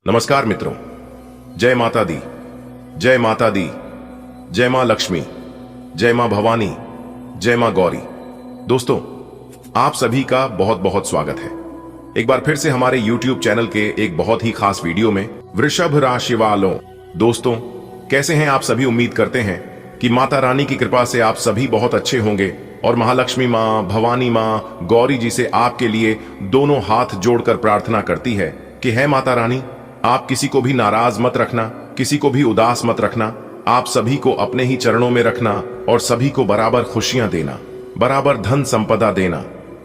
नमस्कार मित्रों। जय माता दी, जय माता दी, जय मां लक्ष्मी, जय मां भवानी, जय मां गौरी। दोस्तों, आप सभी का बहुत बहुत स्वागत है एक बार फिर से हमारे YouTube चैनल के एक बहुत ही खास वीडियो में। वृषभ राशि वालों, दोस्तों कैसे हैं आप सभी? उम्मीद करते हैं कि माता रानी की कृपा से आप सभी बहुत अच्छे होंगे और महालक्ष्मी मां, भवानी मां, गौरी जी से आपके लिए दोनों हाथ जोड़कर प्रार्थना करती है कि है माता रानी, आप किसी को भी नाराज मत रखना, किसी को भी उदास मत रखना, आप सभी को अपने ही चरणों में रखना और सभी को बराबर खुशियां देना, बराबर धन संपदा देना,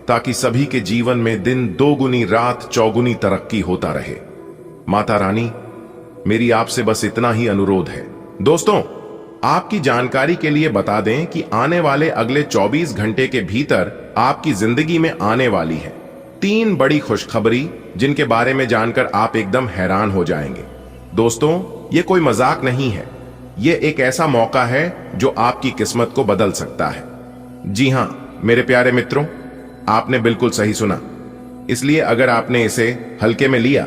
ताकि सभी के जीवन में दिन दोगुनी रात चौगुनी तरक्की होता रहे। माता रानी, मेरी आपसे बस इतना ही अनुरोध है। दोस्तों, आपकी जानकारी के लिए बता दें कि आने वाले अगले 24 घंटे के भीतर आपकी जिंदगी में आने वाली है 3 बड़ी खुशखबरी, जिनके बारे में जानकर आप एकदम हैरान हो जाएंगे। दोस्तों, ये कोई मजाक नहीं है, ये एक ऐसा मौका है जो आपकी किस्मत को बदल सकता है। जी हां मेरे प्यारे मित्रों, आपने बिल्कुल सही सुना। इसलिए अगर आपने इसे हल्के में लिया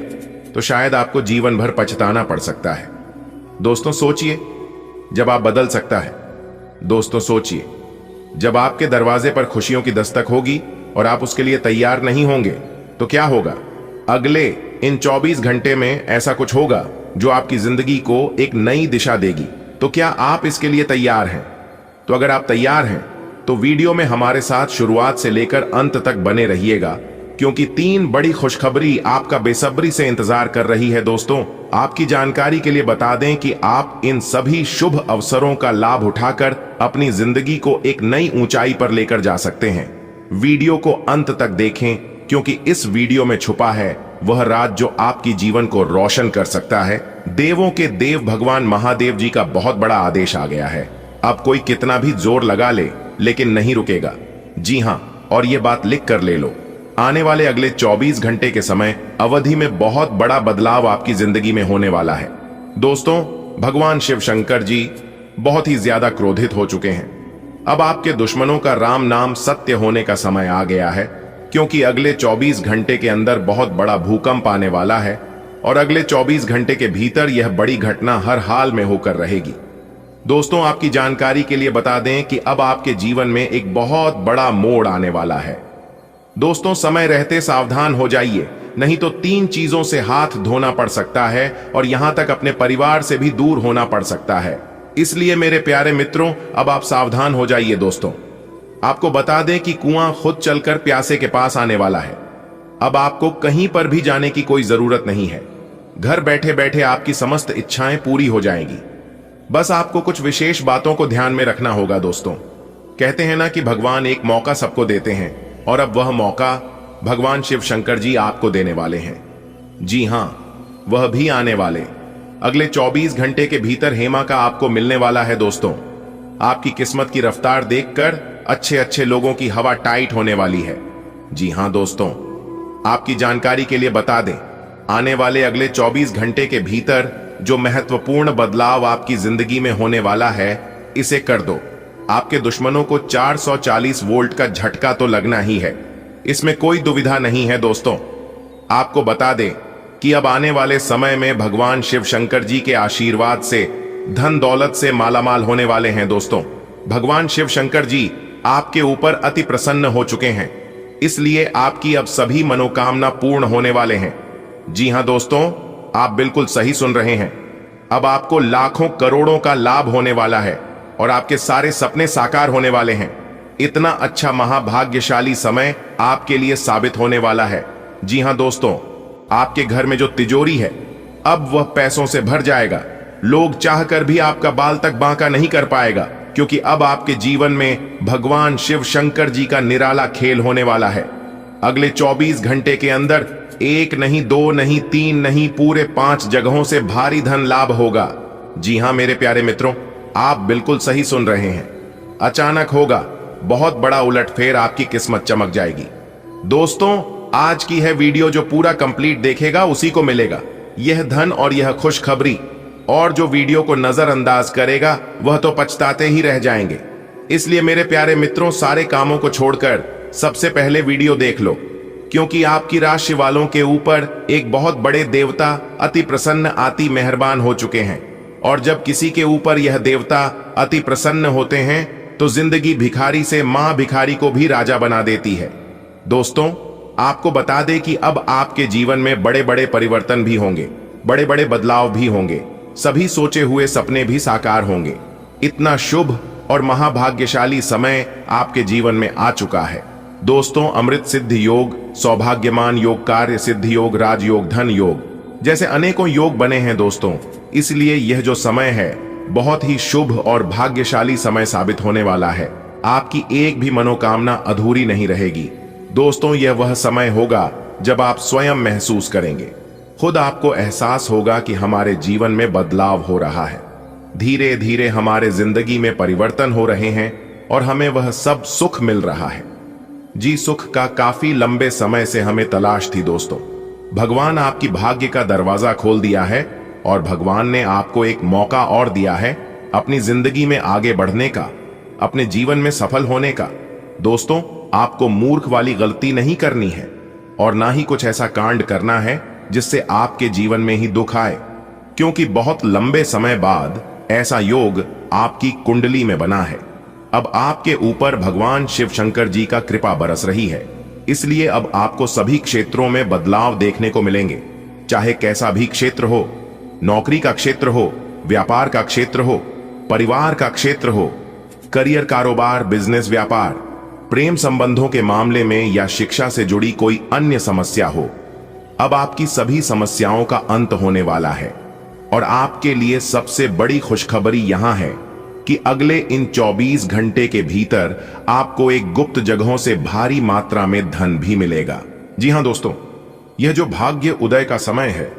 तो शायद आपको जीवन भर पछताना पड़ सकता है। दोस्तों सोचिए, जब आप बदल सकता है। दोस्तों सोचिए, जब आपके दरवाजे पर खुशियों की दस्तक होगी और आप उसके लिए तैयार नहीं होंगे तो क्या होगा? अगले इन 24 घंटे में ऐसा कुछ होगा जो आपकी जिंदगी को एक नई दिशा देगी। तो क्या आप इसके लिए तैयार हैं? तो अगर आप तैयार हैं तो वीडियो में हमारे साथ शुरुआत से लेकर अंत तक बने रहिएगा, क्योंकि 3 बड़ी खुशखबरी आपका बेसब्री से इंतजार कर रही है। दोस्तों, आपकी जानकारी के लिए बता दें कि आप इन सभी शुभ अवसरों का लाभ उठाकर अपनी जिंदगी को एक नई ऊंचाई पर लेकर जा सकते हैं। वीडियो को अंत तक देखें, क्योंकि इस वीडियो में छुपा है वह राज जो आपकी जीवन को रोशन कर सकता है। देवों के देव भगवान महादेव जी का बहुत बड़ा आदेश आ गया है। अब कोई कितना भी जोर लगा ले, लेकिन नहीं रुकेगा। जी हां, और ये बात लिख कर ले लो, आने वाले अगले 24 घंटे के समय अवधि में बहुत बड़ा बदलाव आपकी जिंदगी में होने वाला है। दोस्तों, भगवान शिव शंकर जी बहुत ही ज्यादा क्रोधित हो चुके हैं। अब आपके दुश्मनों का राम नाम सत्य होने का समय आ गया है, क्योंकि अगले 24 घंटे के अंदर बहुत बड़ा भूकंप आने वाला है और अगले 24 घंटे के भीतर यह बड़ी घटना हर हाल में होकर रहेगी। दोस्तों, आपकी जानकारी के लिए बता दें कि अब आपके जीवन में एक बहुत बड़ा मोड़ आने वाला है। दोस्तों, समय रहते सावधान हो जाइए, नहीं तो 3 चीजों से हाथ धोना पड़ सकता है और यहां तक अपने परिवार से भी दूर होना पड़ सकता है। इसलिए मेरे प्यारे मित्रों, अब आप सावधान हो जाइए। दोस्तों, आपको बता दें कि कुआं खुद चलकर प्यासे के पास आने वाला है। अब आपको कहीं पर भी जाने की कोई जरूरत नहीं है। घर बैठे बैठे आपकी समस्त इच्छाएं पूरी हो जाएंगी। बस आपको कुछ विशेष बातों को ध्यान में रखना होगा। दोस्तों, कहते हैं ना कि भगवान एक मौका सबको देते हैं, और अब वह मौका भगवान शिव शंकर जी आपको देने वाले हैं। जी हां, वह भी आने वाले अगले 24 घंटे के भीतर हेमा का आपको मिलने वाला है। दोस्तों, आपकी किस्मत की रफ्तार देखकर अच्छे अच्छे लोगों की हवा टाइट होने वाली है। जी हां दोस्तों, आपकी जानकारी के लिए बता दें, आने वाले अगले 24 घंटे के भीतर जो महत्वपूर्ण बदलाव आपकी जिंदगी में होने वाला है, इसे कर दो। आपके दुश्मनों को 440 वोल्ट का झटका तो लगना ही है, इसमें कोई दुविधा नहीं है। दोस्तों, आपको बता दें कि अब आने वाले समय में भगवान शिव शंकर जी के आशीर्वाद से धन दौलत से मालामाल होने वाले हैं। दोस्तों, भगवान शिव शंकर जी आपके ऊपर अति प्रसन्न हो चुके हैं, इसलिए आपकी अब सभी मनोकामना पूर्ण होने वाले हैं। जी हां दोस्तों, आप बिल्कुल सही सुन रहे हैं। अब आपको लाखों करोड़ों का लाभ होने वाला है और आपके सारे सपने साकार होने वाले हैं। इतना अच्छा महाभाग्यशाली समय आपके लिए साबित होने वाला है। जी हां दोस्तों, आपके घर में जो तिजोरी है, अब वह पैसों से भर जाएगा। लोग चाहकर भी आपका बाल तक बांका नहीं कर पाएगा, क्योंकि अब आपके जीवन में भगवान शिव शंकर जी का निराला खेल होने वाला है। अगले 24 घंटे के अंदर 1 नहीं, 2 नहीं, 3 नहीं, पूरे 5 जगहों से भारी धन लाभ होगा। जी हां मेरे प्यारे मित्रों, आप बिल्कुल सही सुन रहे हैं। अचानक होगा, बहुत बड़ा उलटफेर, आपकी किस्मत चमक जाएगी। दोस्तों, आज की है वीडियो जो पूरा कंप्लीट देखेगा उसी को मिलेगा यह धन और यह खुशखबरी, और जो वीडियो को नजरअंदाज करेगा वह तो पछताते ही रह जाएंगे। इसलिए मेरे प्यारे मित्रों, सारे कामों को छोड़कर सबसे पहले वीडियो देख लो। क्योंकि आपकी राशि वालों के ऊपर एक बहुत बड़े देवता अति प्रसन्न अति मेहरबान हो चुके हैं। और जब किसी के ऊपर यह देवता अति प्रसन्न होते हैं तो जिंदगी भिखारी से मां भिखारी को भी राजा बना देती है। दोस्तों, आपको बता दें कि अब आपके जीवन में बड़े बड़े परिवर्तन भी होंगे, बड़े बड़े बदलाव भी होंगे, सभी सोचे हुए सपने भी साकार होंगे। इतना शुभ और महाभाग्यशाली समय आपके जीवन में आ चुका है। दोस्तों, अमृत सिद्ध योग, सौभाग्यमान योग, कार्य सिद्ध योग, राजयोग, धन योग जैसे अनेकों योग बने हैं दोस्तों। इसलिए यह जो समय है बहुत ही शुभ और भाग्यशाली समय साबित होने वाला है। आपकी एक भी मनोकामना अधूरी नहीं रहेगी। दोस्तों, यह वह समय होगा जब आप स्वयं महसूस करेंगे, खुद आपको एहसास होगा कि हमारे जीवन में बदलाव हो रहा है। धीरे धीरे हमारे जिंदगी में परिवर्तन हो रहे हैं और हमें वह सब सुख मिल रहा है। जी, सुख का काफी लंबे समय से हमें तलाश थी दोस्तों। भगवान आपकी भाग्य का दरवाजा खोल दिया है और भगवान ने आपको एक मौका और दिया है अपनी जिंदगी में आगे बढ़ने का, अपने जीवन में सफल होने का। दोस्तों, आपको मूर्ख वाली गलती नहीं करनी है और ना ही कुछ ऐसा कांड करना है जिससे आपके जीवन में ही दुख आए, क्योंकि बहुत लंबे समय बाद ऐसा योग आपकी कुंडली में बना है। अब आपके ऊपर भगवान शिव शंकर जी का कृपा बरस रही है। इसलिए अब आपको सभी क्षेत्रों में बदलाव देखने को मिलेंगे, चाहे कैसा भी क्षेत्र हो, नौकरी का क्षेत्र हो, व्यापार का क्षेत्र हो, परिवार का क्षेत्र हो, करियर, कारोबार, बिजनेस, व्यापार, प्रेम संबंधों के मामले में या शिक्षा से जुड़ी कोई अन्य समस्या हो। अब आपकी सभी समस्याओं का अंत होने वाला है और आपके लिए सबसे बड़ी खुशखबरी यहां है कि अगले इन 24 घंटे के भीतर आपको एक गुप्त जगहों से भारी मात्रा में धन भी मिलेगा। जी हां दोस्तों, यह जो भाग्य उदय का समय है,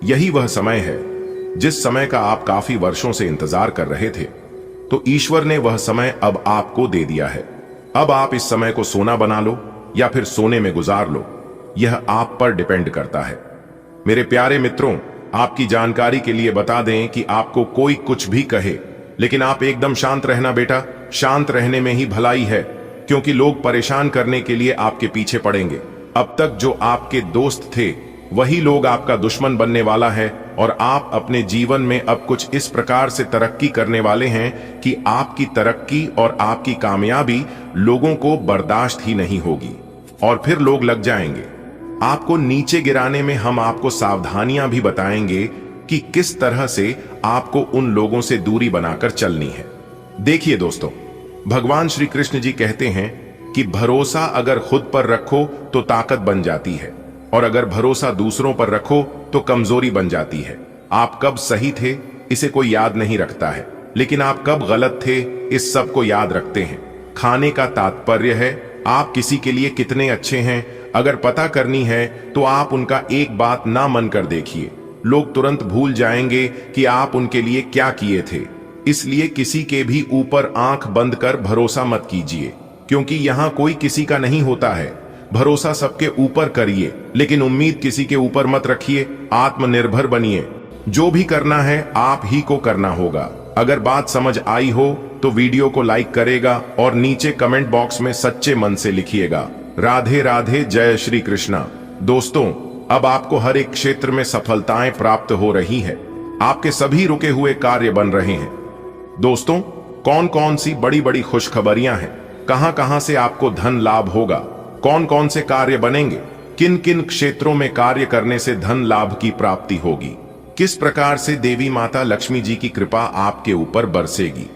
यही वह समय है जिस समय का आप काफी वर्षों से इंतजार कर रहे थे। तो ईश्वर ने वह समय अब आपको दे दिया है। अब आप इस समय को सोना बना लो या फिर सोने में गुजार लो, यह आप पर डिपेंड करता है। मेरे प्यारे मित्रों, आपकी जानकारी के लिए बता दें कि आपको कोई कुछ भी कहे, लेकिन आप एकदम शांत रहना बेटा। शांत रहने में ही भलाई है, क्योंकि लोग परेशान करने के लिए आपके पीछे पड़ेंगे। अब तक जो आपके दोस्त थे वही लोग आपका दुश्मन बनने वाला है और आप अपने जीवन में अब कुछ इस प्रकार से तरक्की करने वाले हैं कि आपकी तरक्की और आपकी कामयाबी लोगों को बर्दाश्त ही नहीं होगी और फिर लोग लग जाएंगे आपको नीचे गिराने में। हम आपको सावधानियां भी बताएंगे कि किस तरह से आपको उन लोगों से दूरी बनाकर चलनी है। देखिए दोस्तों, भगवान श्री कृष्ण जी कहते हैं कि भरोसा अगर खुद पर रखो तो ताकत बन जाती है और अगर भरोसा दूसरों पर रखो तो कमजोरी बन जाती है। आप कब सही थे इसे कोई याद नहीं रखता है, लेकिन आप कब गलत थे इस सब को याद रखते हैं। खाने का तात्पर्य है आप किसी के लिए कितने अच्छे हैं। अगर पता करनी है तो आप उनका एक बात ना मन कर देखिए, लोग तुरंत भूल जाएंगे कि आप उनके लिए क्या किए थे। इसलिए किसी के भी ऊपर आंख बंद कर भरोसा मत कीजिए, क्योंकि यहां कोई किसी का नहीं होता है। भरोसा सबके ऊपर करिए, लेकिन उम्मीद किसी के ऊपर मत रखिए। आत्मनिर्भर बनिए, जो भी करना है आप ही को करना होगा। अगर बात समझ आई हो तो वीडियो को लाइक करेगा और नीचे कमेंट बॉक्स में सच्चे मन से लिखिएगा राधे राधे, जय श्री कृष्णा। दोस्तों, अब आपको हर एक क्षेत्र में सफलताएं प्राप्त हो रही है। आपके सभी रुके हुए कार्य बन रहे हैं। दोस्तों, कौन कौन सी बड़ी बड़ी खुशखबरियां हैं, कहां कहां से आपको धन लाभ होगा, कौन कौन से कार्य बनेंगे, किन किन क्षेत्रों में कार्य करने से धन लाभ की प्राप्ति होगी, किस प्रकार से देवी माता लक्ष्मी जी की कृपा आपके ऊपर बरसेगी,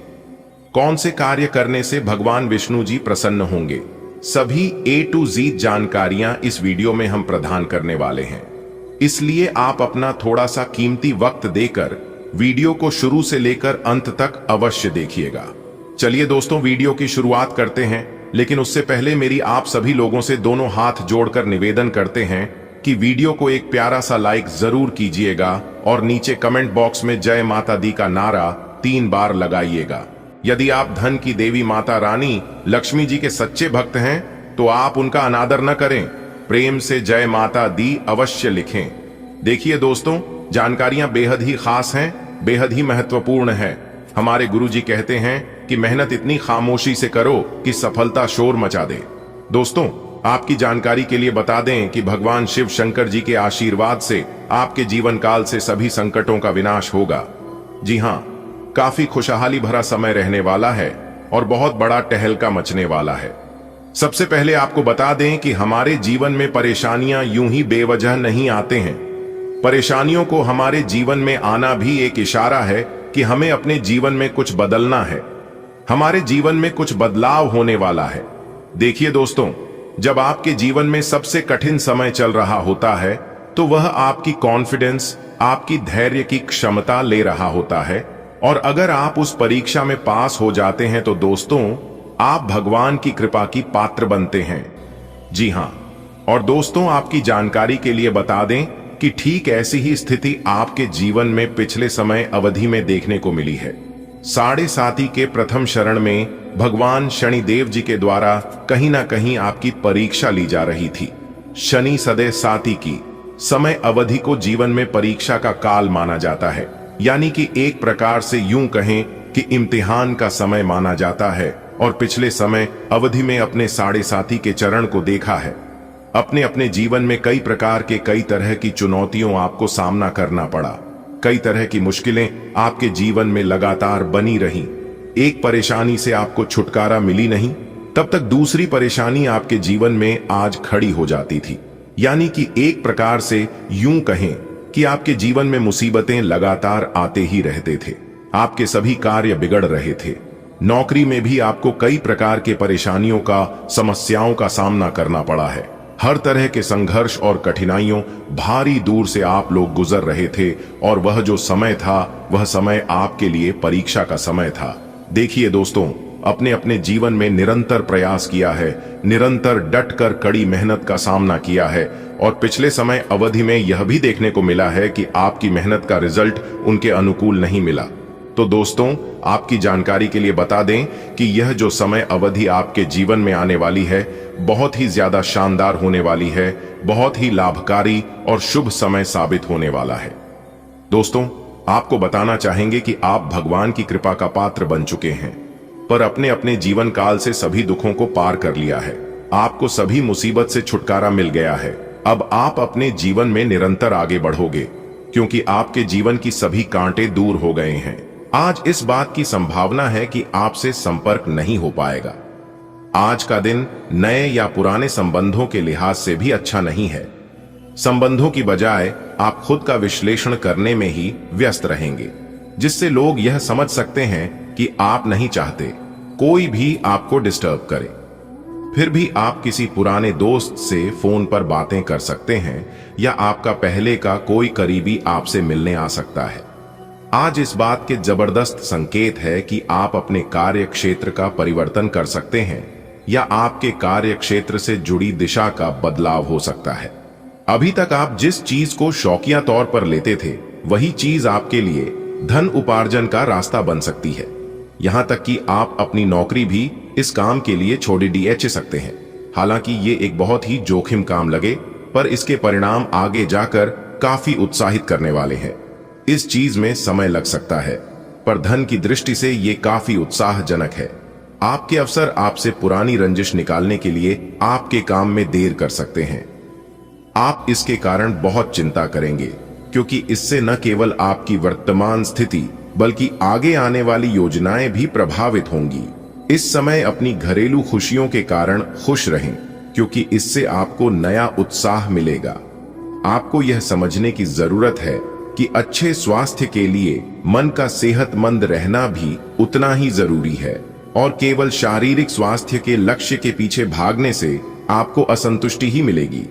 कौन से कार्य करने से भगवान विष्णु जी प्रसन्न होंगे, सभी A to Z जानकारियां इस वीडियो में हम प्रदान करने वाले हैं। इसलिए आप अपना थोड़ा सा कीमती वक्त देकर वीडियो को शुरू से लेकर अंत तक अवश्य देखिएगा। चलिए दोस्तों, वीडियो की शुरुआत करते हैं, लेकिन उससे पहले मेरी आप सभी लोगों से दोनों हाथ जोड़कर निवेदन करते हैं कि वीडियो को एक प्यारा सा लाइक जरूर कीजिएगा और नीचे कमेंट बॉक्स में जय माता दी का नारा 3 बार लगाइएगा। यदि आप धन की देवी माता रानी लक्ष्मी जी के सच्चे भक्त हैं तो आप उनका अनादर न करें, प्रेम से जय माता दी अवश्य लिखें। देखिए दोस्तों, जानकारियां बेहद ही खास हैं, बेहद ही महत्वपूर्ण है। हमारे गुरुजी कहते हैं कि मेहनत इतनी खामोशी से करो कि सफलता शोर मचा दे। दोस्तों, आपकी जानकारी के लिए बता दें कि भगवान शिव शंकर जी के आशीर्वाद से आपके जीवन काल से सभी संकटों का विनाश होगा। जी हां, काफी खुशहाली भरा समय रहने वाला है और बहुत बड़ा टहलका मचने वाला है। सबसे पहले आपको बता दें कि हमारे जीवन में परेशानियां यूं ही बेवजह नहीं आते हैं। परेशानियों को हमारे जीवन में आना भी एक इशारा है कि हमें अपने जीवन में कुछ बदलना है, हमारे जीवन में कुछ बदलाव होने वाला है। देखिए दोस्तों, जब आपके जीवन में सबसे कठिन समय चल रहा होता है तो वह आपकी कॉन्फिडेंस, आपकी धैर्य की क्षमता ले रहा होता है, और अगर आप उस परीक्षा में पास हो जाते हैं तो दोस्तों आप भगवान की कृपा की पात्र बनते हैं। जी हां, और दोस्तों आपकी जानकारी के लिए बता दें कि ठीक ऐसी ही स्थिति आपके जीवन में पिछले समय अवधि में देखने को मिली है। साढ़े साती के प्रथम शरण में भगवान शनिदेव जी के द्वारा कहीं ना कहीं आपकी परीक्षा ली जा रही थी। शनि सदे साती की समय अवधि को जीवन में परीक्षा का काल माना जाता है, यानी कि एक प्रकार से यूं कहें कि इम्तिहान का समय माना जाता है। और पिछले समय अवधि में अपने साढ़े साती के चरण को देखा है। अपने अपने जीवन में कई प्रकार के कई तरह की चुनौतियों आपको सामना करना पड़ा, कई तरह की मुश्किलें आपके जीवन में लगातार बनी रही। एक परेशानी से आपको छुटकारा मिली नहीं, तब तक दूसरी परेशानी आपके जीवन में आज खड़ी हो जाती थी। यानी कि एक प्रकार से यूं कहें कि आपके जीवन में मुसीबतें लगातार आते ही रहते थे, आपके सभी कार्य बिगड़ रहे थे। नौकरी में भी आपको कई प्रकार के परेशानियों का, समस्याओं का सामना करना पड़ा है। हर तरह के संघर्ष और कठिनाइयों भारी दूर से आप लोग गुजर रहे थे, और वह जो समय था वह समय आपके लिए परीक्षा का समय था। देखिए दोस्तों, अपने अपने जीवन में निरंतर प्रयास किया है, निरंतर डटकर कड़ी मेहनत का सामना किया है, और पिछले समय अवधि में यह भी देखने को मिला है कि आपकी मेहनत का रिजल्ट उनके अनुकूल नहीं मिला। तो दोस्तों आपकी जानकारी के लिए बता दें कि यह जो समय अवधि आपके जीवन में आने वाली है बहुत ही ज्यादा शानदार होने वाली है, बहुत ही लाभकारी और शुभ समय साबित होने वाला है। दोस्तों आपको बताना चाहेंगे कि आप भगवान की कृपा का पात्र बन चुके हैं, पर अपने अपने जीवन काल से सभी दुखों को पार कर लिया है। आपको सभी मुसीबत से छुटकारा मिल गया है। अब आप अपने जीवन में निरंतर आगे बढ़ोगे, क्योंकि आपके जीवन की सभी कांटे दूर हो गए हैं। आज इस बात की संभावना है कि आपसे संपर्क नहीं हो पाएगा। आज का दिन नए या पुराने संबंधों के लिहाज से भी अच्छा नहीं है। संबंधों की बजाय आप खुद का विश्लेषण करने में ही व्यस्त रहेंगे, जिससे लोग यह समझ सकते हैं कि आप नहीं चाहते कोई भी आपको डिस्टर्ब करे। फिर भी आप किसी पुराने दोस्त से फोन पर बातें कर सकते हैं, या आपका पहले का कोई करीबी आपसे मिलने आ सकता है। आज इस बात के जबरदस्त संकेत है कि आप अपने कार्य क्षेत्र का परिवर्तन कर सकते हैं, या आपके कार्य क्षेत्र से जुड़ी दिशा का बदलाव हो सकता है। अभी तक आप जिस चीज को शौकिया तौर पर लेते थे, वही चीज आपके लिए धन उपार्जन का रास्ता बन सकती है। यहां तक कि आप अपनी नौकरी भी इस काम के लिए छोड़ दिए सकते हैं। हालांकि ये एक बहुत ही जोखिम काम लगे, पर इसके परिणाम आगे जाकर काफी उत्साहित करने वाले हैं। इस चीज में समय लग सकता है, पर धन की दृष्टि से ये काफी उत्साहजनक है। आपके अफसर आपसे पुरानी रंजिश निकालने के लिए आपके काम में देर कर सकते हैं। आप इसके कारण बहुत चिंता करेंगे, क्योंकि इससे न केवल आपकी वर्तमान स्थिति बल्कि आगे आने वाली योजनाएं भी प्रभावित होंगी। इस समय अपनी घरेलू खुशियों के कारण खुश रहें, क्योंकि इससे आपको नया उत्साह मिलेगा। आपको यह समझने की जरूरत है कि अच्छे स्वास्थ्य के लिए मन का सेहतमंद रहना भी उतना ही जरूरी है, और केवल शारीरिक स्वास्थ्य के लक्ष्य के पीछे भागने से आपको असंतुष्टि ही मिलेगी।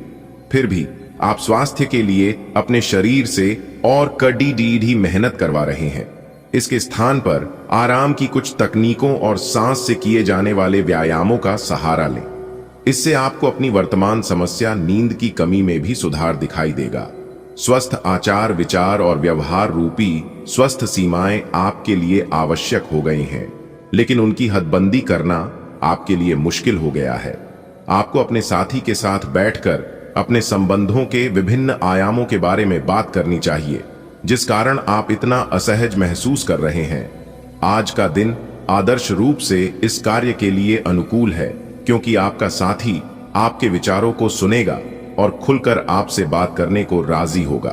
फिर भी आप स्वास्थ्य के लिए अपने शरीर से और कड़ी मेहनत करवा रहे हैं। इसके स्थान पर आराम की कुछ तकनीकों और सांस से किए जाने वाले व्यायामों का सहारा लें। इससे आपको अपनी वर्तमान समस्या नींद की कमी में भी सुधार दिखाई देगा। स्वस्थ आचार विचार और व्यवहार रूपी स्वस्थ सीमाएं आपके लिए आवश्यक हो गई हैं, लेकिन उनकी हदबंदी करना आपके लिए मुश्किल हो गया है। आपको अपने साथी के साथ बैठकर अपने संबंधों के विभिन्न आयामों के बारे में बात करनी चाहिए, जिस कारण आप इतना असहज महसूस कर रहे हैं। आज का दिन आदर्श रूप से इस कार्य के लिए अनुकूल है, क्योंकि आपका साथी आपके विचारों को सुनेगा और खुलकर आपसे बात करने को राजी होगा।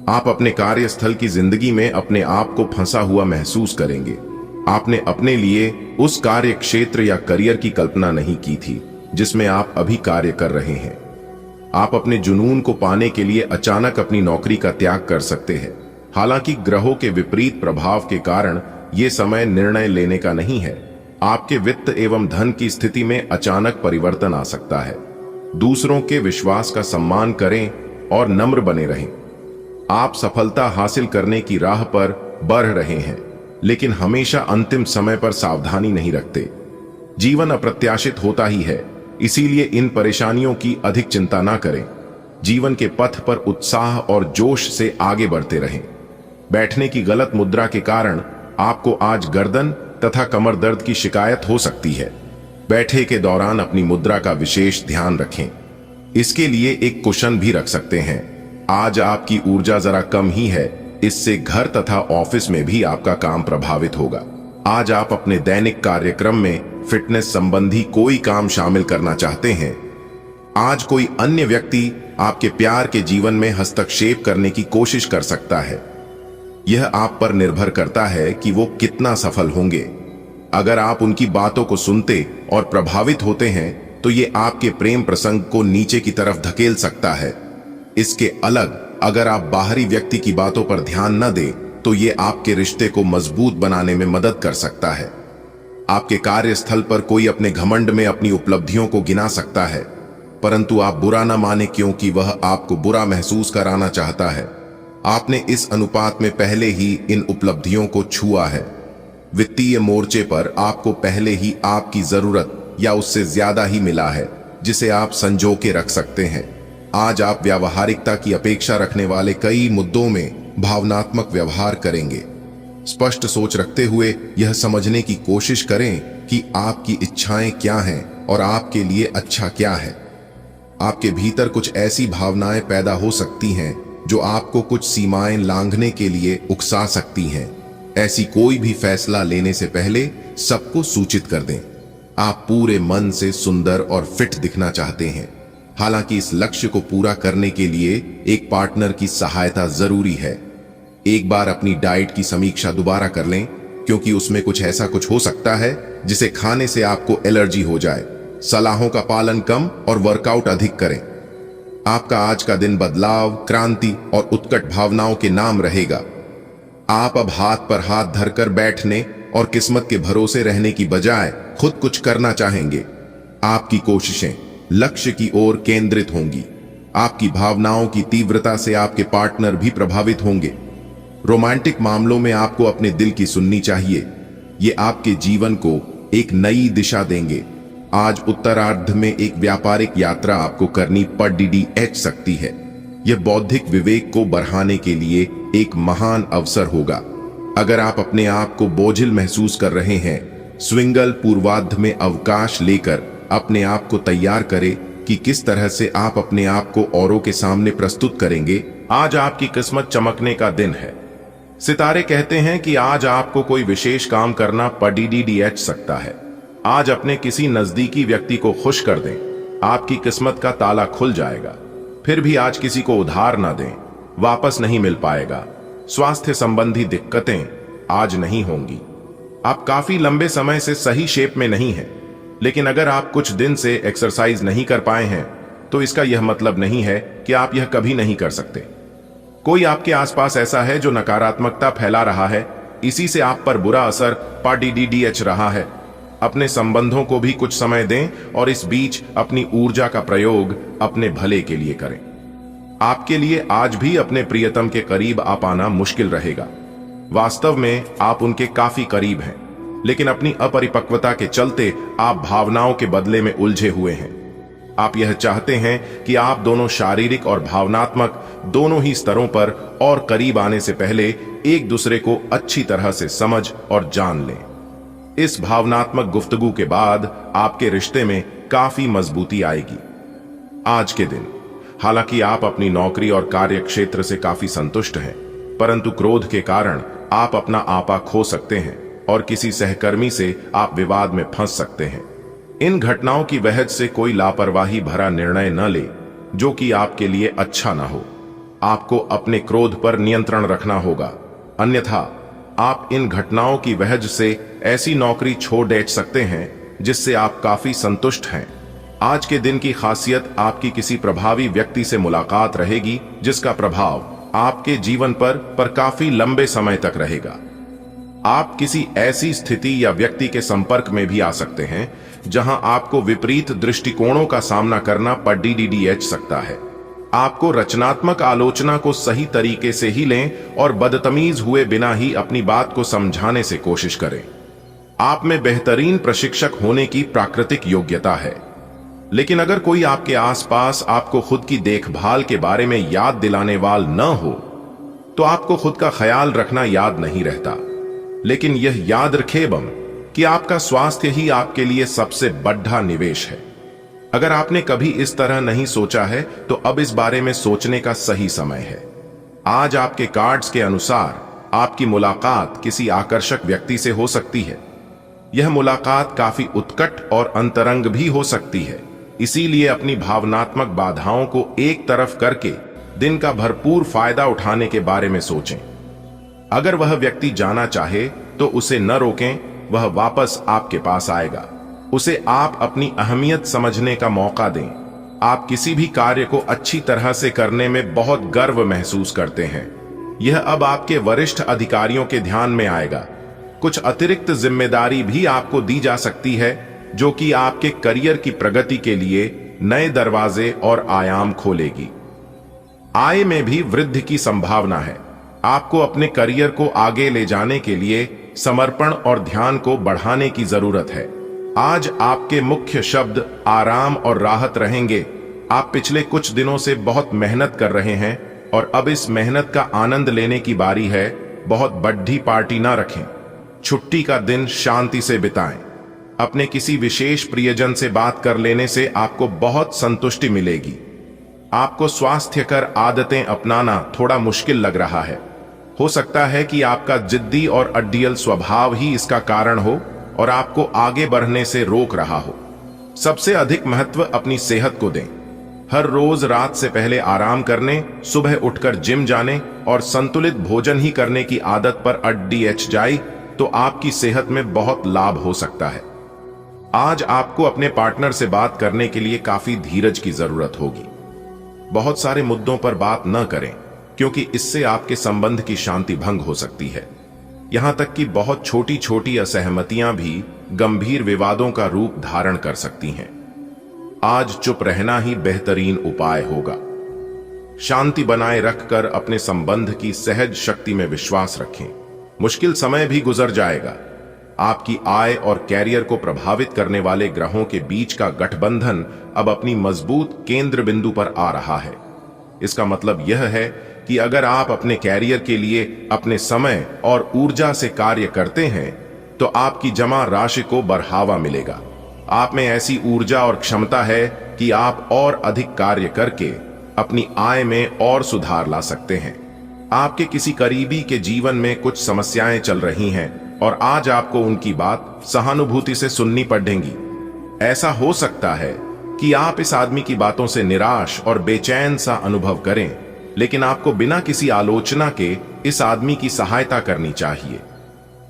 आप अपने कार्यस्थल की जिंदगी में अपने आप को फंसा हुआ महसूस करेंगे। आपने अपने लिए उस कार्य क्षेत्र या करियर की कल्पना नहीं की थी जिसमें आप अभी कार्य कर रहे हैं। आप अपने जुनून को पाने के लिए अचानक अपनी नौकरी का त्याग कर सकते हैं। हालांकि ग्रहों के विपरीत प्रभाव के कारण यह समय निर्णय लेने का नहीं है। आपके वित्त एवं धन की स्थिति में अचानक परिवर्तन आ सकता है। दूसरों के विश्वास का सम्मान करें और नम्र बने रहें। आप सफलता हासिल करने की राह पर बढ़ रहे हैं, लेकिन हमेशा अंतिम समय पर सावधानी नहीं रखते। जीवन अप्रत्याशित होता ही है, इसीलिए इन परेशानियों की अधिक चिंता ना करें। जीवन के पथ पर उत्साह और जोश से आगे बढ़ते रहें। बैठने की गलत मुद्रा के कारण आपको आज गर्दन तथा कमर दर्द की शिकायत हो सकती है। बैठे के दौरान अपनी मुद्रा का विशेष ध्यान रखें। इसके लिए एक कुशन भी रख सकते हैं। आज आपकी ऊर्जा जरा कम ही है, इससे घर तथा ऑफिस में भी आपका काम प्रभावित होगा। आज आप अपने दैनिक कार्यक्रम में फिटनेस संबंधी कोई काम शामिल करना चाहते हैं। आज कोई अन्य व्यक्ति आपके प्यार के जीवन में हस्तक्षेप करने की कोशिश कर सकता है। यह आप पर निर्भर करता है कि वो कितना सफल होंगे। अगर आप उनकी बातों को सुनते और प्रभावित होते हैं तो ये आपके प्रेम प्रसंग को नीचे की तरफ धकेल सकता है। इसके अलग अगर आप बाहरी व्यक्ति की बातों पर ध्यान न दें तो ये आपके रिश्ते को मजबूत बनाने में मदद कर सकता है। आपके कार्यस्थल पर कोई अपने घमंड में अपनी उपलब्धियों को गिना सकता है, परंतु आप बुरा न माने क्योंकि वह आपको बुरा महसूस कराना चाहता है। आपने इस अनुपात में पहले ही इन उपलब्धियों को छुआ है। वित्तीय मोर्चे पर आपको पहले ही आपकी जरूरत या उससे ज्यादा ही मिला है, जिसे आप संजो के रख सकते हैं। आज आप व्यावहारिकता की अपेक्षा रखने वाले कई मुद्दों में भावनात्मक व्यवहार करेंगे। स्पष्ट सोच रखते हुए यह समझने की कोशिश करें कि आपकी इच्छाएं क्या हैं और आपके लिए अच्छा क्या है। आपके भीतर कुछ ऐसी भावनाएं पैदा हो सकती हैं जो आपको कुछ सीमाएं लांघने के लिए उकसा सकती हैं। ऐसी कोई भी फैसला लेने से पहले सबको सूचित कर दें। आप पूरे मन से सुंदर और फिट दिखना चाहते हैं। हालांकि इस लक्ष्य को पूरा करने के लिए एक पार्टनर की सहायता जरूरी है। एक बार अपनी डाइट की समीक्षा दोबारा कर लें, क्योंकि उसमें कुछ ऐसा कुछ हो सकता है जिसे खाने से आपको एलर्जी हो जाए। सलाहों का पालन कम और वर्कआउट अधिक करें। आपका आज का दिन बदलाव, क्रांति और उत्कट भावनाओं के नाम रहेगा। आप अब हाथ पर हाथ धरकर बैठने और किस्मत के भरोसे रहने की बजाय खुद कुछ करना चाहेंगे। आपकी कोशिशें लक्ष्य की ओर केंद्रित होंगी। आपकी भावनाओं की तीव्रता से आपके पार्टनर भी प्रभावित होंगे। रोमांटिक मामलों में आपको अपने दिल की सुननी चाहिए। ये आपके जीवन को एक नई दिशा देंगे। आज उत्तरार्ध में एक व्यापारिक यात्रा आपको करनी पड़ सकती है। यह बौद्धिक विवेक को बढ़ाने के लिए एक महान अवसर होगा। अगर आप अपने आप को बोझिल महसूस कर रहे हैं, स्विंगल पूर्वार्ध में अवकाश लेकर अपने आप को तैयार करें कि किस तरह से आप अपने आप को औरों के सामने प्रस्तुत करेंगे। आज आपकी किस्मत चमकने का दिन है। सितारे कहते हैं कि आज आपको कोई विशेष काम करना पड़ सकता है। आज अपने किसी नजदीकी व्यक्ति को खुश कर दें, आपकी किस्मत का ताला खुल जाएगा। फिर भी आज किसी को उधार ना दें, वापस नहीं मिल पाएगा। स्वास्थ्य संबंधी दिक्कतें आज नहीं होंगी। आप काफी लंबे समय से सही शेप में नहीं हैं, लेकिन अगर आप कुछ दिन से एक्सरसाइज नहीं कर पाए हैं तो इसका यह मतलब नहीं है कि आप यह कभी नहीं कर सकते। कोई आपके आसपास ऐसा है जो नकारात्मकता फैला रहा है, इसी से आप पर बुरा असर पड़ रहा है। अपने संबंधों को भी कुछ समय दें और इस बीच अपनी ऊर्जा का प्रयोग अपने भले के लिए करें। आपके लिए आज भी अपने प्रियतम के करीब आ पाना मुश्किल रहेगा। वास्तव में आप उनके काफी करीब हैं, लेकिन अपनी अपरिपक्वता के चलते आप भावनाओं के बदले में उलझे हुए हैं। आप यह चाहते हैं कि आप दोनों शारीरिक और भावनात्मक दोनों ही स्तरों पर और करीब आने से पहले एक दूसरे को अच्छी तरह से समझ और जान लें। इस भावनात्मक गुफ्तगू के बाद आपके रिश्ते में काफी मजबूती आएगी। आज के दिन हालांकि आप अपनी नौकरी और कार्य क्षेत्र से काफी संतुष्ट हैं, परंतु क्रोध के कारण आप अपना आपा खो सकते हैं और किसी सहकर्मी से आप विवाद में फंस सकते हैं। इन घटनाओं की वजह से कोई लापरवाही भरा निर्णय न ले जो कि आपके लिए अच्छा ना हो। आपको अपने क्रोध पर नियंत्रण रखना होगा, अन्यथा आप इन घटनाओं की वजह से ऐसी नौकरी छोड़ दे सकते हैं जिससे आप काफी संतुष्ट हैं। आज के दिन की खासियत आपकी किसी प्रभावी व्यक्ति से मुलाकात रहेगी जिसका प्रभाव आपके जीवन पर काफी लंबे समय तक रहेगा। आप किसी ऐसी स्थिति या व्यक्ति के संपर्क में भी आ सकते हैं जहां आपको विपरीत दृष्टिकोणों का सामना करना पड़ सकता है। आपको रचनात्मक आलोचना को सही तरीके से ही लें और बदतमीज हुए बिना ही अपनी बात को समझाने से कोशिश करें। आप में बेहतरीन प्रशिक्षक होने की प्राकृतिक योग्यता है, लेकिन अगर कोई आपके आसपास आपको खुद की देखभाल के बारे में याद दिलाने वाला न हो तो आपको खुद का ख्याल रखना याद नहीं रहता। लेकिन यह याद रखें कि आपका स्वास्थ्य ही आपके लिए सबसे बड़ा निवेश है। अगर आपने कभी इस तरह नहीं सोचा है तो अब इस बारे में सोचने का सही समय है। आज आपके कार्ड्स के अनुसार आपकी मुलाकात किसी आकर्षक व्यक्ति से हो सकती है। यह मुलाकात काफी उत्कट और अंतरंग भी हो सकती है, इसीलिए अपनी भावनात्मक बाधाओं को एक तरफ करके दिन का भरपूर फायदा उठाने के बारे में सोचें। अगर वह व्यक्ति जाना चाहे तो उसे न रोकें, वह वापस आपके पास आएगा। उसे आप अपनी अहमियत समझने का मौका दें। आप किसी भी कार्य को अच्छी तरह से करने में बहुत गर्व महसूस करते हैं। यह अब आपके वरिष्ठ अधिकारियों के ध्यान में आएगा। कुछ अतिरिक्त जिम्मेदारी भी आपको दी जा सकती है जो कि आपके करियर की प्रगति के लिए नए दरवाजे और आयाम खोलेगी। आय में भी वृद्धि की संभावना है। आपको अपने करियर को आगे ले जाने के लिए समर्पण और ध्यान को बढ़ाने की जरूरत है। आज आपके मुख्य शब्द आराम और राहत रहेंगे। आप पिछले कुछ दिनों से बहुत मेहनत कर रहे हैं और अब इस मेहनत का आनंद लेने की बारी है। बहुत बड़ी पार्टी ना रखें। छुट्टी का दिन शांति से बिताएं। अपने किसी विशेष प्रियजन से बात कर लेने से आपको बहुत संतुष्टि मिलेगी। आपको स्वास्थ्यकर आदतें अपनाना थोड़ा मुश्किल लग रहा है। हो सकता है कि आपका जिद्दी और अड्डियल स्वभाव ही इसका कारण हो और आपको आगे बढ़ने से रोक रहा हो। सबसे अधिक महत्व अपनी सेहत को दें। हर रोज रात से पहले आराम करने, सुबह उठकर जिम जाने और संतुलित भोजन ही करने की आदत पर अड़ जाए तो आपकी सेहत में बहुत लाभ हो सकता है। आज आपको अपने पार्टनर से बात करने के लिए काफी धीरज की जरूरत होगी। बहुत सारे मुद्दों पर बात न करें क्योंकि इससे आपके संबंध की शांति भंग हो सकती है। यहां तक कि बहुत छोटी छोटी असहमतियां भी गंभीर विवादों का रूप धारण कर सकती हैं। आज चुप रहना ही बेहतरीन उपाय होगा। शांति बनाए रखकर अपने संबंध की सहज शक्ति में विश्वास रखें। मुश्किल समय भी गुजर जाएगा। आपकी आय और कैरियर को प्रभावित करने वाले ग्रहों के बीच का गठबंधन अब अपनी मजबूत केंद्र बिंदु पर आ रहा है। इसका मतलब यह है कि अगर आप अपने कैरियर के लिए अपने समय और ऊर्जा से कार्य करते हैं तो आपकी जमा राशि को बढ़ावा मिलेगा। आप में ऐसी ऊर्जा और क्षमता है कि आप और अधिक कार्य करके अपनी आय में और सुधार ला सकते हैं। आपके किसी करीबी के जीवन में कुछ समस्याएं चल रही हैं और आज आपको उनकी बात सहानुभूति से सुननी पड़ेगी। ऐसा हो सकता है कि आप इस आदमी की बातों से निराश और बेचैन सा अनुभव करें, लेकिन आपको बिना किसी आलोचना के इस आदमी की सहायता करनी चाहिए।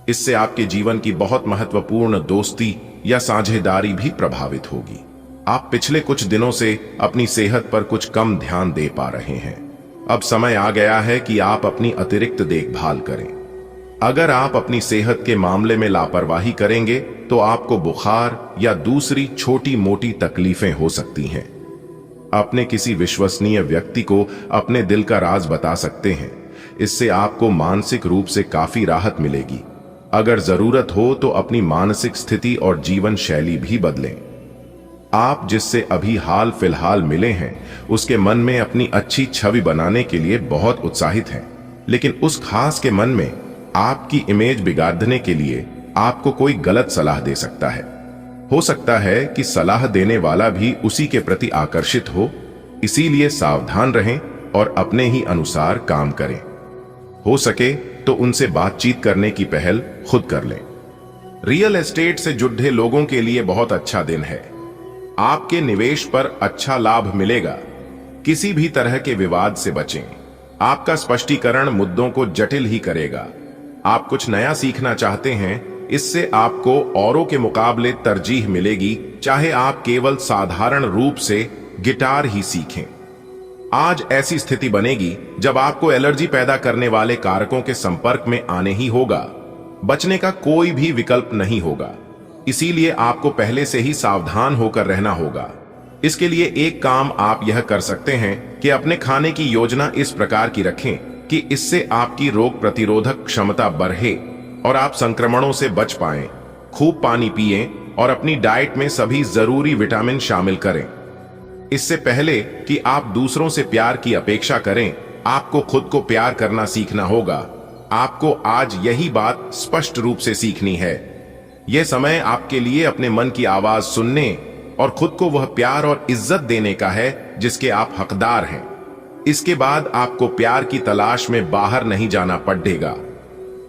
इससे आपके जीवन की बहुत महत्वपूर्ण दोस्ती या साझेदारी भी प्रभावित होगी। आप पिछले कुछ दिनों से अपनी सेहत पर कुछ कम ध्यान दे पा रहे हैं। अब समय आ गया है कि आप अपनी अतिरिक्त देखभाल करें। अगर आप अपनी सेहत के मामले में लापरवाही करेंगे तो आपको बुखार या दूसरी छोटी मोटी तकलीफें हो सकती हैं। अपने किसी विश्वसनीय व्यक्ति को अपने दिल का राज बता सकते हैं। इससे आपको मानसिक रूप से काफी राहत मिलेगी। अगर जरूरत हो तो अपनी मानसिक स्थिति और जीवन शैली भी बदलें। आप जिससे अभी हाल फिलहाल मिले हैं उसके मन में अपनी अच्छी छवि बनाने के लिए बहुत उत्साहित हैं, लेकिन उस खास के मन में आपकी इमेज बिगाड़ने के लिए आपको कोई गलत सलाह दे सकता है। हो सकता है कि सलाह देने वाला भी उसी के प्रति आकर्षित हो, इसीलिए सावधान रहें और अपने ही अनुसार काम करें। हो सके तो उनसे बातचीत करने की पहल खुद कर लें। रियल एस्टेट से जुड़े लोगों के लिए बहुत अच्छा दिन है। आपके निवेश पर अच्छा लाभ मिलेगा। किसी भी तरह के विवाद से बचें। आपका स्पष्टीकरण मुद्दों को जटिल ही करेगा। आप कुछ नया सीखना चाहते हैं, इससे आपको औरों के मुकाबले तरजीह मिलेगी, चाहे आप केवल साधारण रूप से गिटार ही सीखें। आज ऐसी स्थिति बनेगी जब आपको एलर्जी पैदा करने वाले कारकों के संपर्क में आने ही होगा। बचने का कोई भी विकल्प नहीं होगा। इसीलिए आपको पहले से ही सावधान होकर रहना होगा। इसके लिए एक काम आप यह कर सकते हैं कि अपने खाने की योजना इस प्रकार की रखें कि इससे आपकी रोग प्रतिरोधक क्षमता बढ़े और आप संक्रमणों से बच पाएं। खूब पानी पिएं और अपनी डाइट में सभी जरूरी विटामिन शामिल करें। इससे पहले कि आप दूसरों से प्यार की अपेक्षा करें, आपको खुद को प्यार करना सीखना होगा। आपको आज यही बात स्पष्ट रूप से सीखनी है। यह समय आपके लिए अपने मन की आवाज सुनने और खुद को वह प्यार और इज्जत देने का है जिसके आप हकदार हैं। इसके बाद आपको प्यार की तलाश में बाहर नहीं जाना पड़ेगा।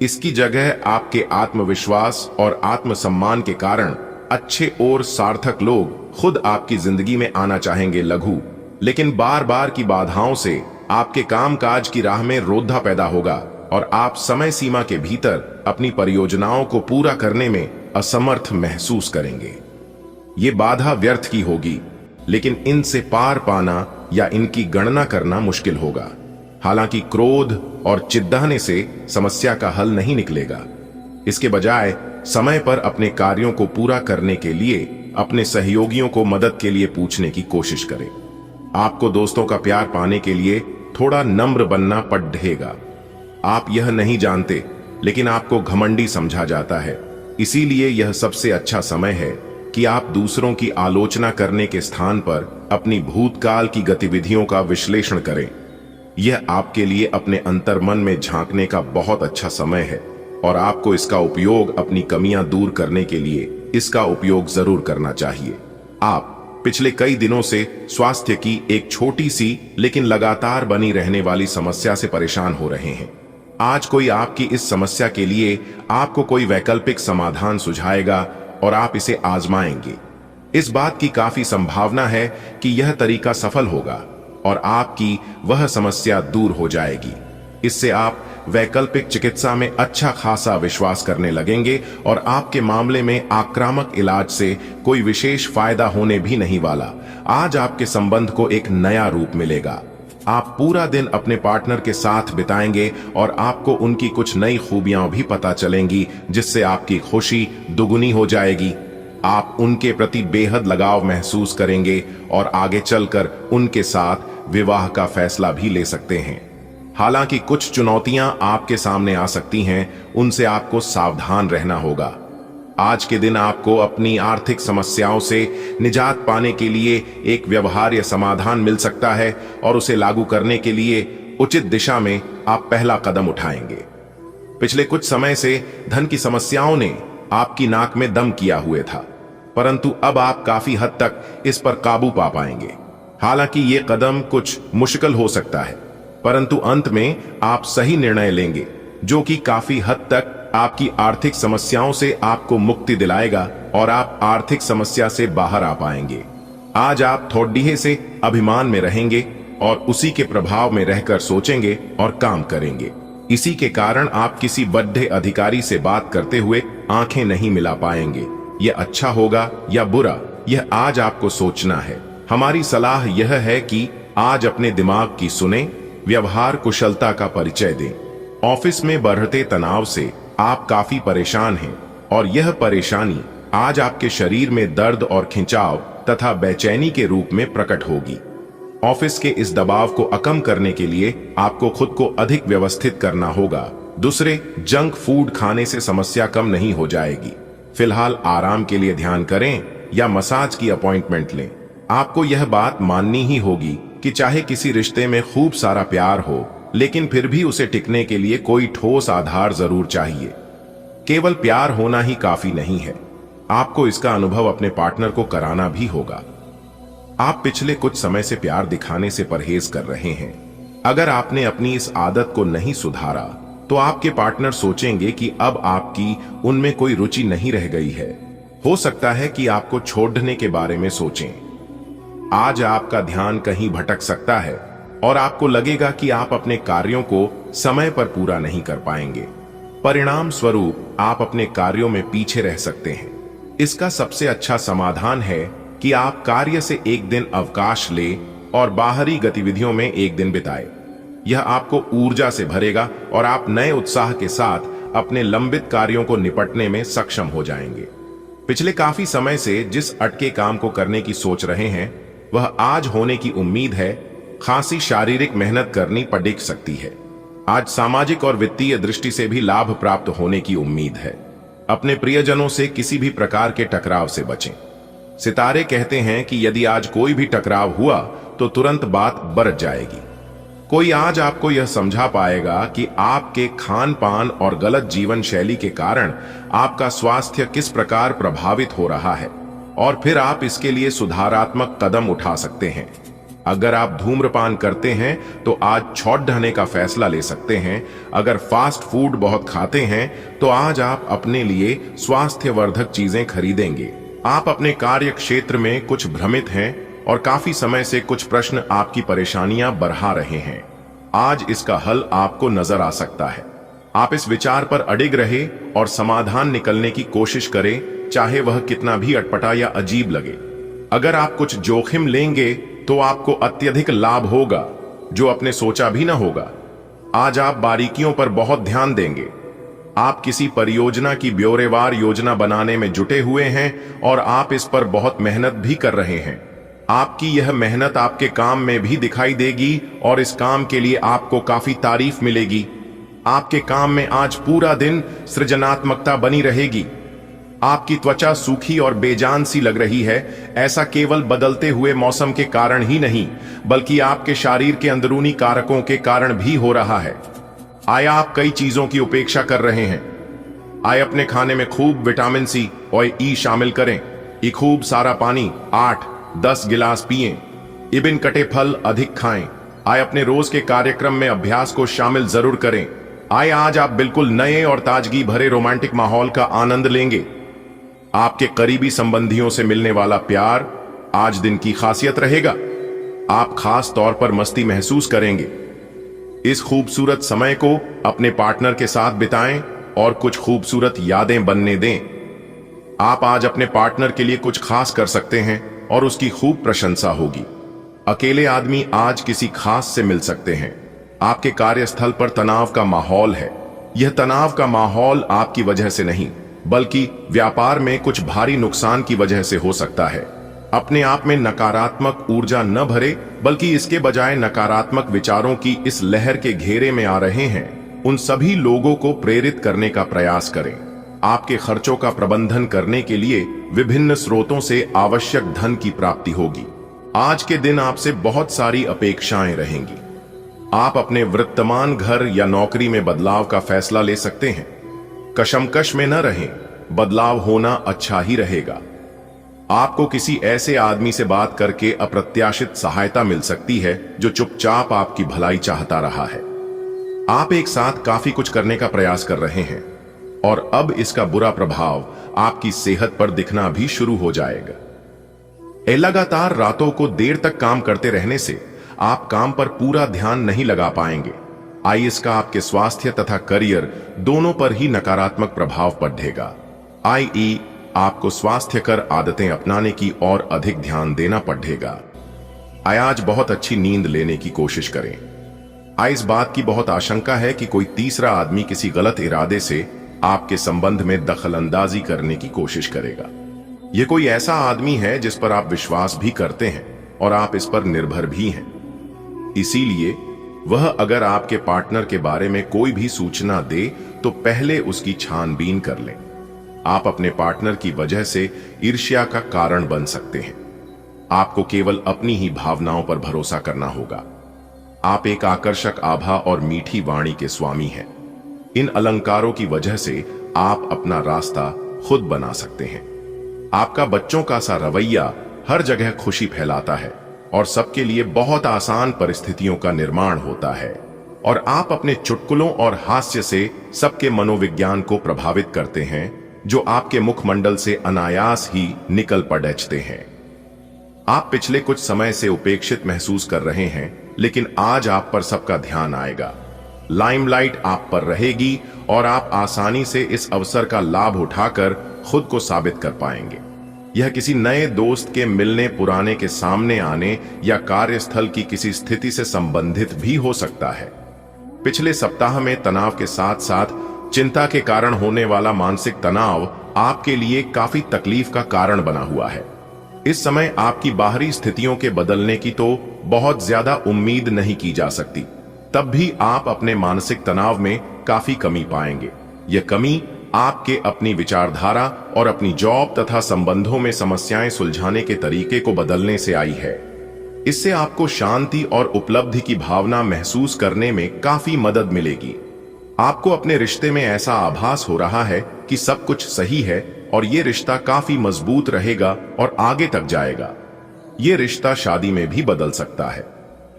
इसकी जगह आपके आत्मविश्वास और आत्मसम्मान के कारण अच्छे और सार्थक लोग खुद आपकी जिंदगी में आना चाहेंगे। लघु लेकिन बार बार की बाधाओं से आपके कामकाज की राह में रोधा पैदा होगा और आप समय सीमा के भीतर अपनी परियोजनाओं को पूरा करने में असमर्थ महसूस करेंगे। ये बाधा व्यर्थ की होगी, लेकिन इनसे पार पाना या इनकी गणना करना मुश्किल होगा। हालांकि क्रोध और चिढ़ने से समस्या का हल नहीं निकलेगा। इसके बजाय समय पर अपने कार्यों को पूरा करने के लिए अपने सहयोगियों को मदद के लिए पूछने की कोशिश करें। आपको दोस्तों का प्यार पाने के लिए थोड़ा नम्र बनना पड़ेगा। आप यह नहीं जानते, लेकिन आपको घमंडी समझा जाता है। इसीलिए यह सबसे अच्छा समय है कि आप दूसरों की आलोचना करने के स्थान पर अपनी भूतकाल की गतिविधियों का विश्लेषण करें। यह आपके लिए अपने अंतर्मन में झांकने का बहुत अच्छा समय है और आपको इसका उपयोग अपनी कमियां दूर करने के लिए इसका उपयोग जरूर करना चाहिए। आप पिछले कई दिनों से स्वास्थ्य की एक छोटी सी लेकिन लगातार बनी रहने वाली समस्या से परेशान हो रहे हैं। आज कोई आपकी इस समस्या के लिए आपको कोई वैकल्पिक समाधान सुझाएगा और आप इसे आजमाएंगे। इस बात की काफी संभावना है कि यह तरीका सफल होगा और आपकी वह समस्या दूर हो जाएगी। इससे आप वैकल्पिक चिकित्सा में अच्छा खासा विश्वास करने लगेंगे और आपके मामले में आक्रामक इलाज से कोई विशेष फायदा होने भी नहीं वाला। आज आपके संबंध को एक नया रूप मिलेगा। आप पूरा दिन अपने पार्टनर के साथ बिताएंगे और आपको उनकी कुछ नई खूबियां भी पता चलेंगी, जिससे आपकी खुशी दुगुनी हो जाएगी। आप उनके प्रति बेहद लगाव महसूस करेंगे और आगे चलकर उनके साथ विवाह का फैसला भी ले सकते हैं। हालांकि कुछ चुनौतियां आपके सामने आ सकती हैं, उनसे आपको सावधान रहना होगा। आज के दिन आपको अपनी आर्थिक समस्याओं से निजात पाने के लिए एक व्यवहार्य समाधान मिल सकता है और उसे लागू करने के लिए उचित दिशा में आप पहला कदम उठाएंगे। पिछले कुछ समय से धन की समस्याओं ने आपकी नाक में दम किया हुए था, परंतु अब आप काफी हद तक इस पर काबू पा पाएंगे। हालांकि ये कदम कुछ मुश्किल हो सकता है, परंतु अंत में आप सही निर्णय लेंगे जो कि काफी हद तक आपकी आर्थिक समस्याओं से आपको मुक्ति दिलाएगा और आप आर्थिक समस्या से बाहर आ पाएंगे। आज आप थोड़ीहे से अभिमान में रहेंगे और उसी के प्रभाव में रहकर सोचेंगे और काम करेंगे। इसी के कारण आप किसी बड़े अधिकारी से बात करते हुए आंखें नहीं मिला पाएंगे। यह अच्छा होगा या बुरा, यह आज आपको सोचना है। हमारी सलाह यह है कि आज अपने दिमाग की सुने, व्यवहार कुशलता का परिचय दें। ऑफिस में बढ़ते तनाव से आप काफी परेशान हैं और यह परेशानी आज आपके शरीर में दर्द और खिंचाव तथा बेचैनी के रूप में प्रकट होगी। ऑफिस के इस दबाव को कम करने के लिए आपको खुद को अधिक व्यवस्थित करना होगा। दूसरे, जंक फूड खाने से समस्या कम नहीं हो जाएगी। फिलहाल आराम के लिए ध्यान करें या मसाज की अपॉइंटमेंट लें। आपको यह बात माननी ही होगी कि चाहे किसी रिश्ते में खूब सारा प्यार हो, लेकिन फिर भी उसे टिकने के लिए कोई ठोस आधार जरूर चाहिए। केवल प्यार होना ही काफी नहीं है, आपको इसका अनुभव अपने पार्टनर को कराना भी होगा। आप पिछले कुछ समय से प्यार दिखाने से परहेज कर रहे हैं। अगर आपने अपनी इस आदत को नहीं सुधारा तो आपके पार्टनर सोचेंगे कि अब आपकी उनमें कोई रुचि नहीं रह गई है। हो सकता है कि आपको छोड़ने के बारे में सोचें। आज आपका ध्यान कहीं भटक सकता है और आपको लगेगा कि आप अपने कार्यों को समय पर पूरा नहीं कर पाएंगे। परिणाम स्वरूप आप अपने कार्यों में पीछे रह सकते हैं। इसका सबसे अच्छा समाधान है कि आप कार्य से एक दिन अवकाश लें और बाहरी गतिविधियों में एक दिन बिताएं। यह आपको ऊर्जा से भरेगा और आप नए उत्साह के साथ अपने लंबित कार्यों को निपटने में सक्षम हो जाएंगे। पिछले काफी समय से जिस अटके काम को करने की सोच रहे हैं वह आज होने की उम्मीद है। खासी शारीरिक मेहनत करनी पड़ सकती है। आज सामाजिक और वित्तीय दृष्टि से भी लाभ प्राप्त होने की उम्मीद है। अपने प्रियजनों से किसी भी प्रकार के टकराव से बचें। सितारे कहते हैं कि यदि आज कोई भी टकराव हुआ तो तुरंत बात बरत जाएगी। कोई आज आपको यह समझा पाएगा कि आपके खान पान और गलत जीवन शैली के कारण आपका स्वास्थ्य किस प्रकार प्रभावित हो रहा है और फिर आप इसके लिए सुधारात्मक कदम उठा सकते हैं। अगर आप धूम्रपान करते हैं तो आज छोड़ने का फैसला ले सकते हैं। अगर फास्ट फूड बहुत खाते हैं तो आज आप अपने लिए स्वास्थ्यवर्धक चीजें खरीदेंगे। आप अपने कार्य क्षेत्र में कुछ भ्रमित हैं और काफी समय से कुछ प्रश्न आपकी परेशानियां बढ़ा रहे हैं। आज इसका हल आपको नजर आ सकता है। आप इस विचार पर अडिग रहे और समाधान निकलने की कोशिश करें, चाहे वह कितना भी अटपटा या अजीब लगे। अगर आप कुछ जोखिम लेंगे तो आपको अत्यधिक लाभ होगा जो आपने सोचा भी ना होगा। आज आप बारीकियों पर बहुत ध्यान देंगे। आप किसी परियोजना की ब्यौरेवार योजना बनाने में जुटे हुए हैं और आप इस पर बहुत मेहनत भी कर रहे हैं। आपकी यह मेहनत आपके काम में भी दिखाई देगी और इस काम के लिए आपको काफी तारीफ मिलेगी। आपके काम में आज पूरा दिन सृजनात्मकता बनी रहेगी। आपकी त्वचा सूखी और बेजान सी लग रही है। ऐसा केवल बदलते हुए मौसम के कारण ही नहीं बल्कि आपके शरीर के अंदरूनी कारकों के कारण भी हो रहा है। आया आप कई चीजों की उपेक्षा कर रहे हैं। आए अपने खाने में खूब विटामिन सी और ई शामिल करें। खूब सारा पानी 8-10 गिलास पिएं। इबिन कटे फल अधिक खाएं। आए अपने रोज के कार्यक्रम में अभ्यास को शामिल जरूर करें। आए आज आप बिल्कुल नए और ताजगी भरे रोमांटिक माहौल का आनंद लेंगे। आपके करीबी संबंधियों से मिलने वाला प्यार आज दिन की खासियत रहेगा। आप खास तौर पर मस्ती महसूस करेंगे। इस खूबसूरत समय को अपने पार्टनर के साथ बिताएं और कुछ खूबसूरत यादें बनने दें। आप आज अपने पार्टनर के लिए कुछ खास कर सकते हैं और उसकी खूब प्रशंसा होगी। अकेले आदमी आज किसी खास से मिल सकते हैं। आपके कार्यस्थल पर तनाव का माहौल है। यह तनाव का माहौल आपकी वजह से नहीं बल्कि व्यापार में कुछ भारी नुकसान की वजह से हो सकता है। अपने आप में नकारात्मक ऊर्जा न भरे बल्कि इसके बजाय नकारात्मक विचारों की इस लहर के घेरे में आ रहे हैं उन सभी लोगों को प्रेरित करने का प्रयास करें। आपके खर्चों का प्रबंधन करने के लिए विभिन्न स्रोतों से आवश्यक धन की प्राप्ति होगी। आज के दिन आपसे बहुत सारी अपेक्षाएं रहेंगी। आप अपने वर्तमान घर या नौकरी में बदलाव का फैसला ले सकते हैं। कशमकश में न रहें, बदलाव होना अच्छा ही रहेगा। आपको किसी ऐसे आदमी से बात करके अप्रत्याशित सहायता मिल सकती है जो चुपचाप आपकी भलाई चाहता रहा है। आप एक साथ काफी कुछ करने का प्रयास कर रहे हैं और अब इसका बुरा प्रभाव आपकी सेहत पर दिखना भी शुरू हो जाएगा। लगातार रातों को देर तक काम करते रहने से आप काम पर पूरा ध्यान नहीं लगा पाएंगे। इसका आपके स्वास्थ्य तथा करियर दोनों पर ही नकारात्मक प्रभाव पड़ेगा। आपको स्वास्थ्यकर आदतें अपनाने की और अधिक ध्यान देना पड़ेगा। आज बहुत अच्छी नींद लेने की कोशिश करें। इस बात की बहुत आशंका है कि कोई तीसरा आदमी किसी गलत इरादे से आपके संबंध में दखलंदाजी करने की कोशिश करेगा। यह कोई ऐसा आदमी है जिस पर आप विश्वास भी करते हैं और आप इस पर निर्भर भी हैं। इसीलिए वह अगर आपके पार्टनर के बारे में कोई भी सूचना दे तो पहले उसकी छानबीन कर लें। आप अपने पार्टनर की वजह से ईर्ष्या का कारण बन सकते हैं। आपको केवल अपनी ही भावनाओं पर भरोसा करना होगा। आप एक आकर्षक आभा और मीठी वाणी के स्वामी हैं। इन अलंकारों की वजह से आप अपना रास्ता खुद बना सकते हैं। आपका बच्चों का सा रवैया हर जगह खुशी फैलाता है और सबके लिए बहुत आसान परिस्थितियों का निर्माण होता है और आप अपने चुटकुलों और हास्य से सबके मनोविज्ञान को प्रभावित करते हैं, जो आपके मुखमंडल से अनायास ही निकल पड़ते हैं। आप पिछले कुछ समय से उपेक्षित महसूस कर रहे हैं, लेकिन आज आप पर सबका ध्यान आएगा। लाइमलाइट आप पर रहेगी और आप आसानी से इस अवसर का लाभ उठाकर खुद को साबित कर पाएंगे। यह किसी नए दोस्त के मिलने, पुराने के सामने आने या कार्यस्थल की किसी स्थिति से संबंधित भी हो सकता है। पिछले सप्ताह में तनाव के साथ साथ चिंता के कारण होने वाला मानसिक तनाव आपके लिए काफी तकलीफ का कारण बना हुआ है। इस समय आपकी बाहरी स्थितियों के बदलने की तो बहुत ज्यादा उम्मीद नहीं की जा सकती, तब भी आप अपने मानसिक तनाव में काफी कमी पाएंगे। यह कमी आपके अपनी विचारधारा और अपनी जॉब तथा संबंधों में समस्याएं सुलझाने के तरीके को बदलने से आई है। इससे आपको शांति और उपलब्धि की भावना महसूस करने में काफी मदद मिलेगी। आपको अपने रिश्ते में ऐसा आभास हो रहा है कि सब कुछ सही है और ये रिश्ता काफी मजबूत रहेगा और आगे तक जाएगा। ये रिश्ता शादी में भी बदल सकता है,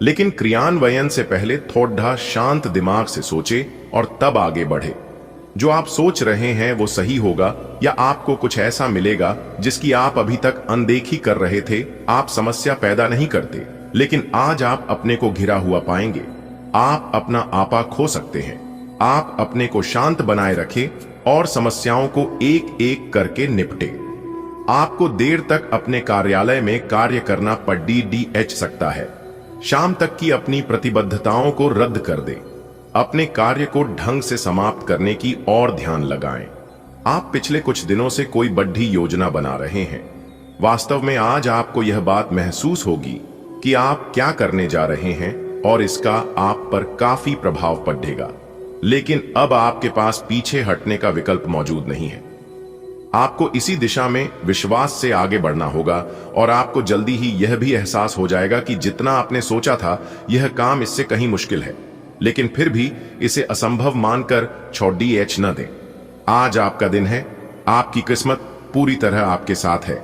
लेकिन क्रियान्वयन से पहले थोड़ा शांत दिमाग से सोचे और तब आगे बढ़े। जो आप सोच रहे हैं वो सही होगा या आपको कुछ ऐसा मिलेगा जिसकी आप अभी तक अनदेखी कर रहे थे। आप समस्या पैदा नहीं करते, लेकिन आज आप अपने को घिरा हुआ पाएंगे। आप अपना आपा खो सकते हैं। आप अपने को शांत बनाए रखें और समस्याओं को एक एक करके निपटे। आपको देर तक अपने कार्यालय में कार्य करना पड़ सकता है। शाम तक की अपनी प्रतिबद्धताओं को रद्द कर दें। अपने कार्य को ढंग से समाप्त करने की ओर ध्यान लगाएं। आप पिछले कुछ दिनों से कोई बड़ी योजना बना रहे हैं। वास्तव में आज आपको यह बात महसूस होगी कि आप क्या करने जा रहे हैं और इसका आप पर काफी प्रभाव पड़ेगा, लेकिन अब आपके पास पीछे हटने का विकल्प मौजूद नहीं है। आपको इसी दिशा में विश्वास से आगे बढ़ना होगा और आपको जल्दी ही यह भी एहसास हो जाएगा कि जितना आपने सोचा था यह काम इससे कहीं मुश्किल है, लेकिन फिर भी इसे असंभव मानकर छोड़ न दें। आज आपका दिन है। आपकी किस्मत पूरी तरह आपके साथ है।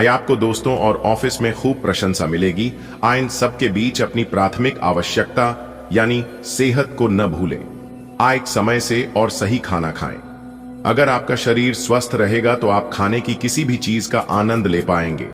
आपको दोस्तों और ऑफिस में खूब प्रशंसा मिलेगी। इन सब के बीच अपनी प्राथमिक आवश्यकता यानी सेहत को न भूलें। एक समय से और सही खाना खाएं। अगर आपका शरीर स्वस्थ रहेगा तो आप खाने की किसी भी चीज का आनंद ले पाएंगे।